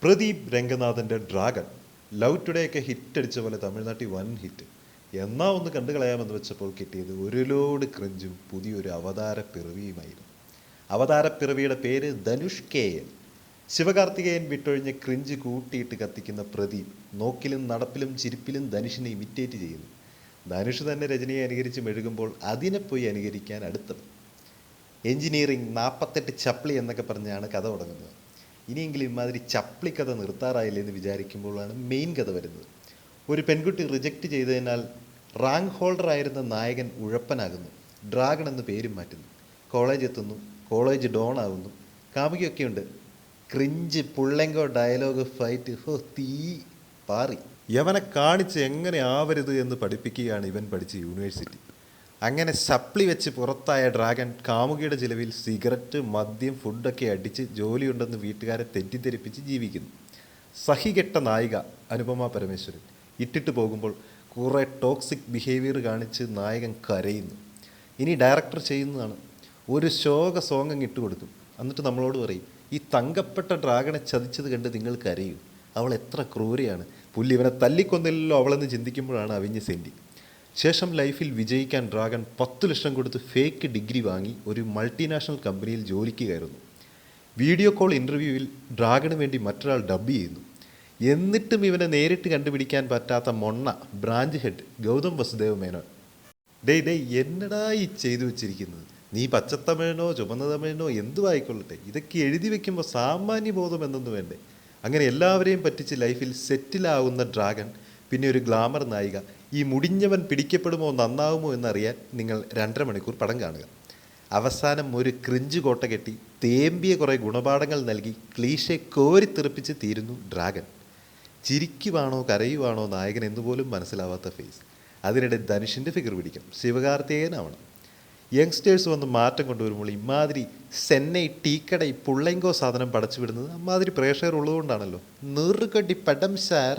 Pradeep രംഗനാഥൻ്റെ dragon love today ഒക്കെ hit അടിച്ച പോലെ തമിഴ്നാട്ടിൽ വൻ ഹിറ്റ്. എന്നാ ഒന്ന് കണ്ടു കളയാമെന്ന് വെച്ചപ്പോൾ കിട്ടിയത് ഒരു ലോഡ് ക്രിഞ്ചും പുതിയൊരു അവതാര പിറവിയുമായിരുന്നു. അവതാര പിറവിയുടെ പേര് ധനുഷ് കെ എൻ. ശിവകാർത്തികേയൻ വിട്ടൊഴിഞ്ഞ് ക്രിഞ്ച് കൂട്ടിയിട്ട് കത്തിക്കുന്ന പ്രദീപ് നോക്കിലും നടപ്പിലും ചിരിപ്പിലും ധനുഷിനെ ഇമിറ്റേറ്റ് ചെയ്യുന്നു. ധനുഷ് തന്നെ രജനിയെ അനുകരിച്ച് മെഴുകുമ്പോൾ അതിനെ പോയി അനുകരിക്കാൻ അടുത്തത്. എഞ്ചിനീയറിംഗ് 48 ചപ്ലി എന്നൊക്കെ പറഞ്ഞാണ് കഥ തുടങ്ങുന്നത്. ഇനിയെങ്കിലും ഇമാതിരി ചപ്ലി കഥ നിർത്താറായില്ലേ എന്ന് വിചാരിക്കുമ്പോഴാണ് മെയിൻ കഥ വരുന്നത്. ഒരു പെൺകുട്ടി റിജക്റ്റ് ചെയ്തതിനാൽ റാങ്ക് ഹോൾഡർ ആയിരുന്ന നായകൻ ഉഴപ്പനാകുന്നു. ഡ്രാഗൺ എന്ന് പേരും മാറ്റുന്നു. കോളേജ് എത്തുന്നു. കോളേജ് ഡോൺ ആവുന്നു. കാമുകിയൊക്കെ ഉണ്ട്. ക്രിഞ്ച് പുള്ളെങ്കോ ഡയലോഗ് ഫൈറ്റ് തീ പാറി. യവനെ കാണിച്ച് എങ്ങനെ ആവരുത് എന്ന് പഠിപ്പിക്കുകയാണ് ഇവൻ പഠിച്ച യൂണിവേഴ്സിറ്റി. അങ്ങനെ സപ്ലി വെച്ച് പുറത്തായ ഡ്രാഗൺ കാമുകിയുടെ ചിലവിൽ സിഗരറ്റ്, മദ്യം, ഫുഡൊക്കെ അടിച്ച് ജോലിയുണ്ടെന്ന് വീട്ടുകാരെ തെറ്റിദ്ധരിപ്പിച്ച് ജീവിക്കുന്നു. സഹികെട്ട നായിക അനുപമ പരമേശ്വരൻ ഇട്ടിട്ട് പോകുമ്പോൾ കുറേ ടോക്സിക് ബിഹേവിയർ കാണിച്ച് നായകൻ കരയുന്നു. ഇനി ഡയറക്ടർ ചെയ്യുന്നതാണ്. ഒരു ശോക സോങ് അങ്ങ് ഇട്ട് കൊടുക്കും. എന്നിട്ട് നമ്മളോട് പറയും, ഈ തങ്കപ്പെട്ട ഡ്രാഗണെ ചതിച്ചത് കണ്ട് നിങ്ങൾ കരയൂ, അവൾ എത്ര ക്രൂരയാണ്, പുല്ല് ഇവനെ തല്ലിക്കൊന്നില്ലല്ലോ അവളെന്ന് ചിന്തിക്കുമ്പോഴാണ് അവിഞ്ഞ് സെൻറ്റി. ശേഷം ലൈഫിൽ വിജയിക്കാൻ ഡ്രാഗൺ 10 ലക്ഷം കൊടുത്ത് ഫേക്ക് ഡിഗ്രി വാങ്ങി ഒരു മൾട്ടിനാഷണൽ കമ്പനിയിൽ ജോലിക്ക് കയറുന്നു. വീഡിയോ കോൾ ഇൻ്റർവ്യൂവിൽ ഡ്രാഗണ് വേണ്ടി മറ്റൊരാൾ ഡബ് ചെയ്യുന്നു. എന്നിട്ടും ഇവനെ നേരിട്ട് കണ്ടുപിടിക്കാൻ പറ്റാത്ത മൊണ്ണ ബ്രാഞ്ച് ഹെഡ് ഗൗതം വസുദേവ് മേനോൻ. ഡേയ് എന്നടാ ഈ ചെയ്തു വെച്ചിരിക്കുന്നത്? നീ പച്ചത്തമിഴനോ ചുമന്ന തമിഴനോ എന്തുവായിക്കൊള്ളട്ടെ, ഇതൊക്കെ എഴുതി വെക്കുമ്പോൾ സാമാന്യബോധം എന്നൊന്നു വേണ്ടേ? അങ്ങനെ എല്ലാവരെയും പറ്റിച്ച് ലൈഫിൽ സെറ്റിലാവുന്ന ഡ്രാഗൺ പിന്നെ ഒരു ഗ്ലാമർ നായിക. ഈ മുടിഞ്ഞവൻ പിടിക്കപ്പെടുമോ നന്നാവുമോ എന്നറിയാൻ നിങ്ങൾ 2.5 മണിക്കൂർ പടം കാണുക. അവസാനം ഒരു ക്രിഞ്ച് കോട്ട കെട്ടി തേമ്പിയ കുറേ ഗുണപാഠങ്ങൾ നൽകി ക്ലീഷെ കോരിത്തെറിപ്പിച്ച് തീരുന്നു ഡ്രാഗൺ. ചിരിക്കുവാണോ കരയുവാണോ നായകൻ എന്നുപോലും മനസ്സിലാവാത്ത ഫേസ്. അതിനിടെ ധനുഷിൻ്റെ ഫിഗർ പിടിക്കണം, ശിവകാർത്തികേയനാവണം. യങ്സ്റ്റേഴ്സ് വന്ന് മാറ്റം കൊണ്ടുവരുമ്പോൾ ഇമാതിരി സെന്നൈ ടീക്കടൈ പുള്ളെങ്കോ സാധനം പടച്ചു വിടുന്നത് അമ്മാതിരി പ്രേക്ഷകർ ഉള്ളതുകൊണ്ടാണല്ലോ. നെറുകടി പടം സാർ.